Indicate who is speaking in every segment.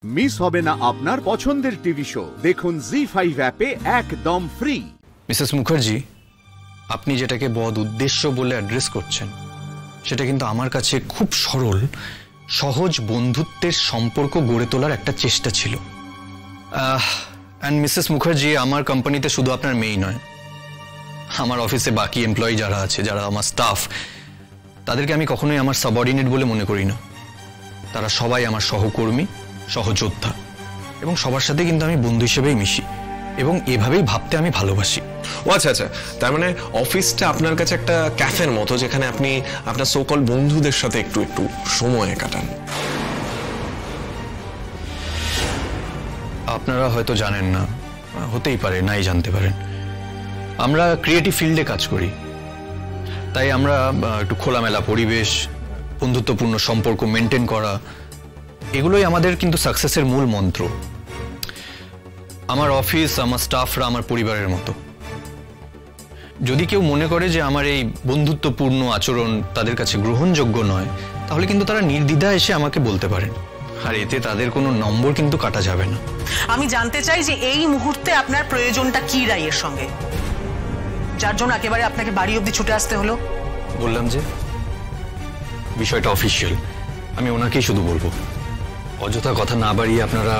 Speaker 1: Miss হবে না আপনার পছন্দের টিভি শো। দেখুন জি5 অ্যাপে একদম ফ্রি।
Speaker 2: মিসেস মুখার্জি, আপনি যেটাকে বদ উদ্দেশ্য বলে অ্যাড্রেস করছেন সেটা কিন্তু আমার কাছে খুব সরল সহজ বন্ধুত্বের সম্পর্ক গড়ে তোলার একটা চেষ্টা ছিল। অ্যান্ড মিসেস মুখার্জি, আমার কোম্পানিতে শুধু আপনার মেয়েই নয়, আমার অফিসে বাকি এমপ্লয়ি যারা আছে, যারা আমার স্টাফ, তাদেরকে আমি কখনোই আমার সাবঅর্ডিনেট বলে মনে করি না। তারা সবাই আমার সহকর্মী, সহযোদ্ধা, এবং সবার সাথে কিন্তু আমি বন্ধু হিসেবেই মিশি এবং এভাবেই ভাবতে আমি ভালোবাসি।
Speaker 3: ও আচ্ছা আচ্ছা, তার মানে অফিসটা আপনার কাছে একটা ক্যাফের মতো, যেখানে আপনি আপনার সোকল বন্ধুদের সাথে একটু একটু সময় কাটান।
Speaker 2: আপনারা হয়তো জানেন না, হতেই পারে নাই জানতে পারেন, আমরা ক্রিয়েটিভ ফিল্ডে কাজ করি, তাই আমরা একটু খোলামেলা পরিবেশ, বন্ধুত্বপূর্ণ সম্পর্ক মেনটেন করা, এগুলোই আমাদের কিন্তু সাকসেসের মূল মন্ত্র। আমার অফিস, আমার স্টাফরা আমার পরিবারের মতো। যদি কেউ মনে করে যে আমার এই বন্ধুত্বপূর্ণ আচরণ তাদের কাছে গ্রহণযোগ্য নয়, তাহলে কিন্তু তারা নির্দ্বিধায় এসে আমাকে বলতে পারেন, আর এতে তাদের কোনো নম্বর কিন্তু কাটা যাবে না।
Speaker 4: আমি জানতে চাই যে এই মুহূর্তে আপনার প্রয়োজনটা কি রায়ের সঙ্গে, যার জন্য একেবারে আপনাকে বাড়ি অবধি ছুটে আসতে হলো।
Speaker 2: বললাম যে বিষয়টা অফিসিয়াল, আমি ওনাকেই শুধু বলবো। অযথা কথা না বাড়িয়ে আপনারা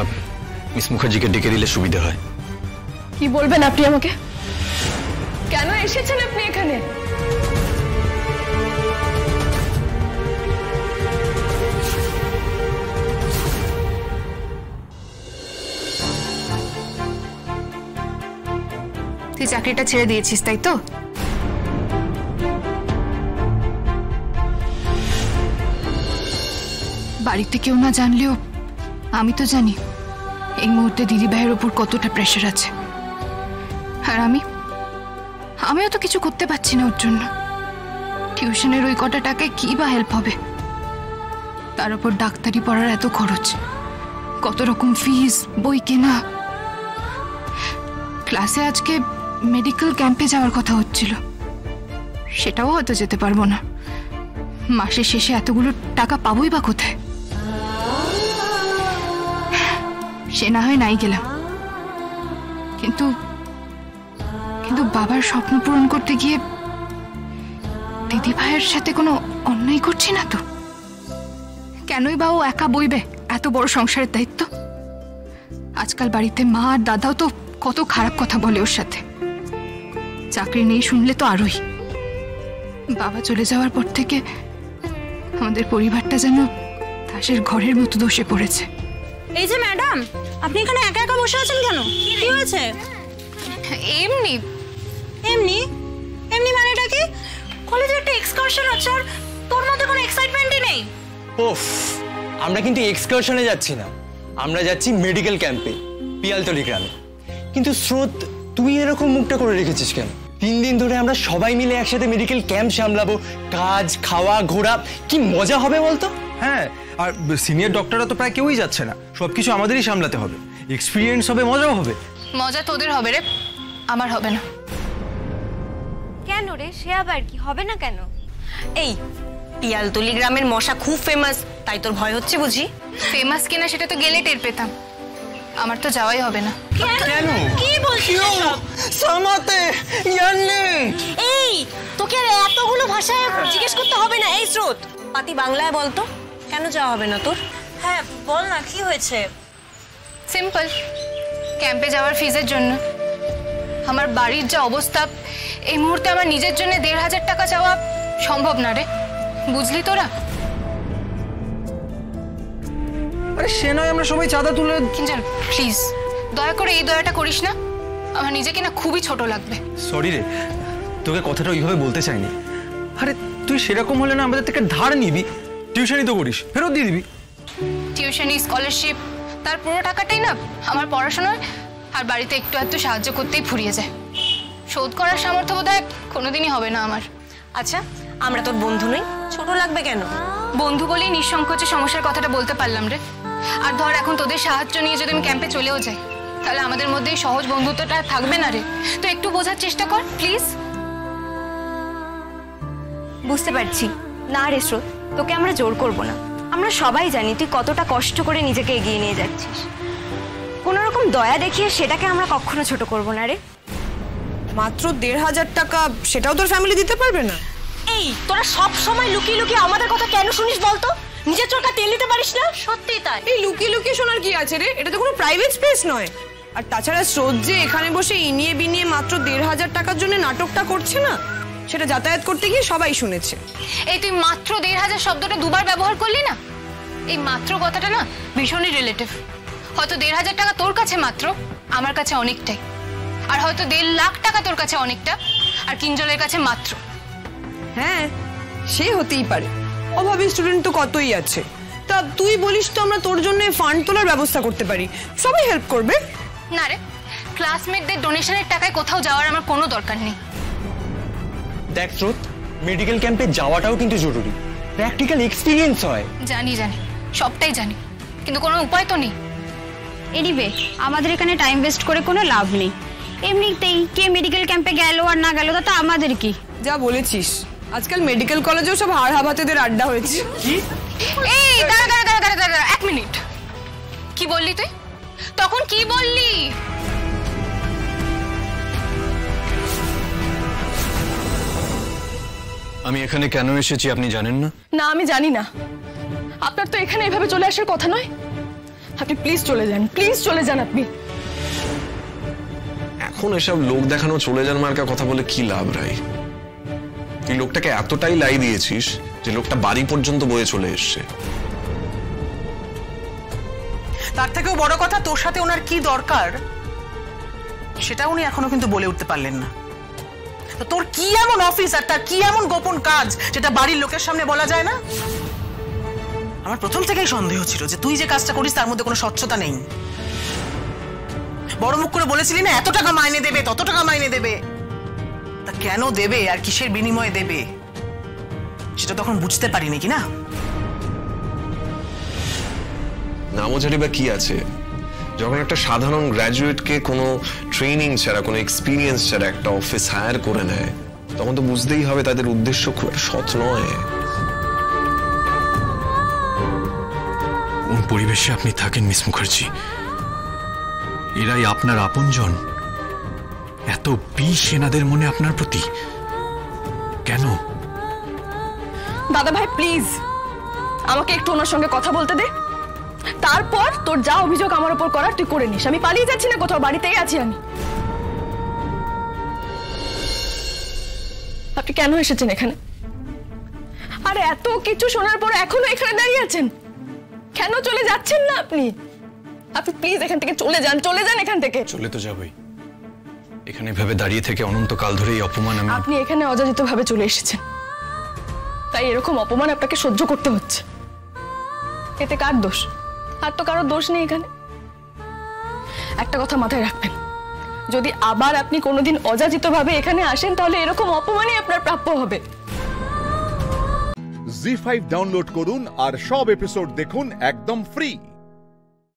Speaker 2: মিস মুখার্জিকে ডেকে দিলে সুবিধা হয়।
Speaker 5: কি বলবেন আপনি আমাকে? কেন এসেছেন আপনি এখানে?
Speaker 6: তুই চাকরিটা ছেড়ে দিয়েছিস, তাই তো? বাড়িতে কেউ না জানলেও আমি তো জানি এই মুহূর্তে দিদি ভাইয়ের উপর কতটা প্রেশার আছে, আর আমিও তো কিছু করতে পারছি না ওর জন্য। টিউশনের ওই কটা টাকায় কি বা হেল্প হবে? তার উপর ডাক্তারি পড়ার এত খরচ, কত রকম ফিস, বই কেনা। ক্লাসে আজকে মেডিকেল ক্যাম্পে যাওয়ার কথা হচ্ছিল, সেটাও হয়তো যেতে পারবো না। মাসের শেষে এতগুলো টাকা পাবোই বা কোথায়? সে না হয় নাই গেলাম, কিন্তু বাবার স্বপ্ন পূরণ করতে গিয়ে দিদি ভাইয়ের সাথে কোনো অন্যায় করছি না তো? কেনই বা ও একা বইবে এত বড় সংসারের দায়িত্ব? আজকাল বাড়িতে মা আর দাদাও তো কত খারাপ কথা বলে ওর সাথে। চাকরি নেই শুনলে তো আরোই। বাবা চলে যাওয়ার পর থেকে আমাদের পরিবারটা যেন তাসের ঘরের মতো দোষে পড়েছে।
Speaker 7: এই যে ম্যাডাম, আপনি এখানে একা একা বসে আছেন কেন? কি হয়েছে?
Speaker 6: এমনি
Speaker 7: এমনি এমনি মানেটা কি? কলেজে একটা এক্সকারশন আছে আর তোর মধ্যে কোনো এক্সাইটমেন্টই নেই।
Speaker 8: ওফ, আমরা কিন্তু এক্সকারশনে যাচ্ছি না, আমরা যাচ্ছি মেডিকেল ক্যাম্পে, পিয়ালতলি গ্রামে। কিন্তু স্রোত, তুই এরকম মুখটা করে রেখেছিস কেন? 3 দিন ধরে আমরা সবাই মিলে একসাথে মেডিকেল ক্যাম্প সামলাবো, কাজ, খাওয়া, ঘোরা, কি মজা হবে বলতো?
Speaker 9: হ্যাঁ, আর সিনিয়র ডক্টররা তো প্রায় কেউই যাচ্ছে না, সবকিছু আমাদেরই সামলাতে হবে। এক্সপিরিয়েন্স হবে, মজাও হবে।
Speaker 6: মজা তোদের হবে রে, আমার হবে না।
Speaker 7: কেন রে? সে আবার কি হবে না কেন? এই পিয়ালতলি গ্রামের মশা খুব ফেমাস, তাই তোর ভয় হচ্ছে বুঝি?
Speaker 6: ফেমাস কিনা সেটা তো গেলে টের পেতাম, আমার তো যাওয়াই হবে না।
Speaker 8: কেন?
Speaker 7: কি বলছিস সব?
Speaker 8: সামাতে ইয়ান্নে,
Speaker 7: এই তোকে আর এতগুলো ভাষায় জিজ্ঞেস করতে হবে না। এই স্রোত, পাতি বাংলায় বলতো, কেন যাওয়া হবে না তোর? হ্যাঁ বল না, কি হয়েছে?
Speaker 6: সিম্পল, ক্যাম্পে যাওয়ার ফিজের জন্য। আমার বাড়ির যা অবস্থা, এই মুহূর্তে আমার নিজের জন্য 1,500 টাকা চাওয়া সম্ভব না রে, বুঝলি তোরা?
Speaker 9: আরে সে নয়, আমরা সবাই চাঁদা তুলে।
Speaker 6: কিঞ্জন প্লিজ দয়া করে এই দয়াটা করিস না, আমার নিজেকে না খুবই ছোট লাগবে।
Speaker 9: সরি রে, তোকে কথাটা ওইভাবে বলতে চাইনি। আরে তুই সেরকম হলে না আমাদের থেকে ধার নিবি, টিউশনই তো করিস, ফেরত দিয়ে দিবি।
Speaker 6: টিউশনি, স্কলারশিপ, তার পুরো টাকাটাই না আমার পড়াশোনায় আর বাড়িতে একটু একটু সাহায্য করতেই ফুরিয়ে যায়। শোধ করার সামর্থ্য বোধহয় কোনোদিনই হবে না আমার।
Speaker 7: আচ্ছা, আমরা তোর বন্ধু নই, ছোট লাগবে কেন?
Speaker 6: বন্ধু বলেই নিঃসংকোচে সমস্যার কথাটা বলতে পারলাম রে। আর ধর এখন তোদের সাহায্য নিয়ে যদি আমি ক্যাম্পে চলেও যাই, তাহলে আমাদের মধ্যে এই সহজ বন্ধুত্বটা থাকবে না রে। তো একটু বোঝার চেষ্টা কর প্লিজ।
Speaker 7: বুঝতে পারছি না রে স্রোত, তোকে আমরা জোর করব না, আমরা সবাই জানি তুই কতটা কষ্ট করে নিজেকে এগিয়ে নিয়ে যাচ্ছিস। কোনো রকম দয়া দেখিয়ে সেটাকে আমরা কখনো ছোট করব না রে।
Speaker 10: মাত্র 1,500 টাকা, সেটাও তোর ফ্যামিলি দিতে পারবে না?
Speaker 7: এই তোরা সব সময় লুকিয়ে লুকিয়ে আমাদের কথা কেন শুনিস বলতো? নিজের চরকা তেল দিতে পারিস না? সত্যি তাই।
Speaker 10: এই লুকিয়ে লুকিয়ে শোনার কি আছে রে? এটা তো কোনো প্রাইভেট স্পেস নয়। আর তাছাড়া স্রোত যে এখানে বসে ইনিয়ে বিনিয়ে মাত্র 1,500 টাকার জন্য নাটকটা করছে না, সেটা যাতায়াত করতে গিয়ে সবাই শুনেছে।
Speaker 6: এই তুই মাত্র 1,500 শব্দটা দুবার ব্যবহার করলি না? এই মাত্র কথাটা না ভীষণই রিলেটিভ। হয়তো 1,500 টাকা তোর কাছে মাত্র, আমার কাছে অনেকটাই। আর হয়তো 1.5 লাখ টাকা তোর কাছে অনেকটা, আর কিঞ্জলের কাছে মাত্র।
Speaker 10: হ্যাঁ, সে হতেই পারে, অভাবী স্টুডেন্ট তো কতই আছে। তা তুই বলিস তো আমরা তোর জন্য ফান্ড তোলার ব্যবস্থা করতে পারি, সবাই হেল্প করবে।
Speaker 6: না রে, ক্লাসমেটদের ডোনেশনের টাকায় কোথাও যাওয়ার আমার কোনো দরকার নেই।
Speaker 8: দেখ স্রোত, মেডিকেল ক্যাম্পে যাওয়াটাও কিন্তু জরুরি, প্র্যাকটিক্যাল এক্সপিরিয়েন্স হয়।
Speaker 6: জানি জানি, সবটাই জানি, কিন্তু কোনো উপায় তো নেই।
Speaker 7: এনিওয়ে, আমাদের এখানে টাইম ওয়েস্ট করে কোনো লাভ নেই। এমনিতেই কে মেডিকেল ক্যাম্পে গেল আর না গেল তাতে আমাদের কি?
Speaker 10: যা বলেছিস, আজকাল মেডিকেল কলেজেও সব হাড় হাবাতেদের আড্ডা হয়েছে।
Speaker 6: এই দাঁড়া 1 মিনিট। কি বললি তুই? তখন কি বললি?
Speaker 2: আমি এখানে কেন এসেছি আপনি জানেন না?
Speaker 5: না, আমি জানি না। আপনার তো এখানে এভাবে চলে আসার কথা নয়। আপনি প্লিজ চলে যান, প্লিজ চলে যান আপনি।
Speaker 3: এখন এসব লোক দেখানো চলে যান মার্কা কথা বলে কি লাভ রাই? তুই লোকটাকে এতটাই লাই দিয়েছিস যে লোকটা বাড়ি পর্যন্ত বয়ে চলে এসছে।
Speaker 4: তার থেকেও বড় কথা, তোর সাথে ওনার কি দরকার সেটা উনি এখনো কিন্তু বলে উঠতে পারলেন না। তো তোর কি এমন অফিস আর তার কি এমন গোপন কাজ যেটা বাড়ির লোকের সামনে বলা যায় না? আমার প্রথম থেকেই সন্দেহ ছিল যে তুই যে কাজটা করিস তার মধ্যে কোনো স্বচ্ছতা নেই। বড় মুখ করে বলেছিলি না এত টাকা মাইনে দেবে, তত টাকা মাইনে দেবে। তা কেন দেবে আর কিসের বিনিময়ে দেবে সেটা তখন বুঝতে পারিনি কি না?
Speaker 3: নামোজারি বা কি আছে? যখন একটা সাধারণ গ্র্যাজুয়েটকে কোনো ট্রেনিং ছাড়া, কোনো এক্সপিরিয়েন্স ছাড়া একটা অফিস হায়ার করে নেয়, তখন তো বুঝতেই হবে তাদের উদ্দেশ্য খুব একটা সৎ নয়।
Speaker 2: কোন পরিবেশে আপনি থাকেন মিস মুখার্জি? এরাই আপনার আপনজন? এত বিষ এনাদের মনে আপনার প্রতি কেন?
Speaker 5: দাদা ভাই প্লিজ আমাকে একটু ওনার সঙ্গে কথা বলতে দে, তারপর তোর যা অভিযোগ আমার উপর করার তুই করে নিস। আমি পালিয়ে যাচ্ছি না কোথাও, বাড়িতেই আছি আমি। আপনি কেন এসেছেন এখানে? আর এত কিছু শোনার পর এখনো এখানে দাঁড়িয়ে আছেন কেন? চলে যাচ্ছেন না আপনি? আপনি প্লিজ এখান থেকে চলে যান, চলে যান এখান থেকে।
Speaker 2: চলে তো যাবই, এখানে ভেবে দাঁড়িয়ে থেকে অনন্তকাল ধরে এই অপমান আমি।
Speaker 5: আপনি এখানে অযাচিত ভাবে চলে এসেছেন, তাই এরকম অপমান আপনাকে সহ্য করতে হচ্ছে। এতে কার দোষ? আর তো কারোর দোষ নেই এখানে। একটা কথা মাথায় রাখবেন, যদি আবার আপনি কোনোদিন অযাচিত ভাবে এখানে আসেন তাহলে এরকম অপমানই আপনার প্রাপ্য হবে।
Speaker 1: জি5 ডাউনলোড করুন আর সব এপিসোড দেখুন একদম ফ্রি।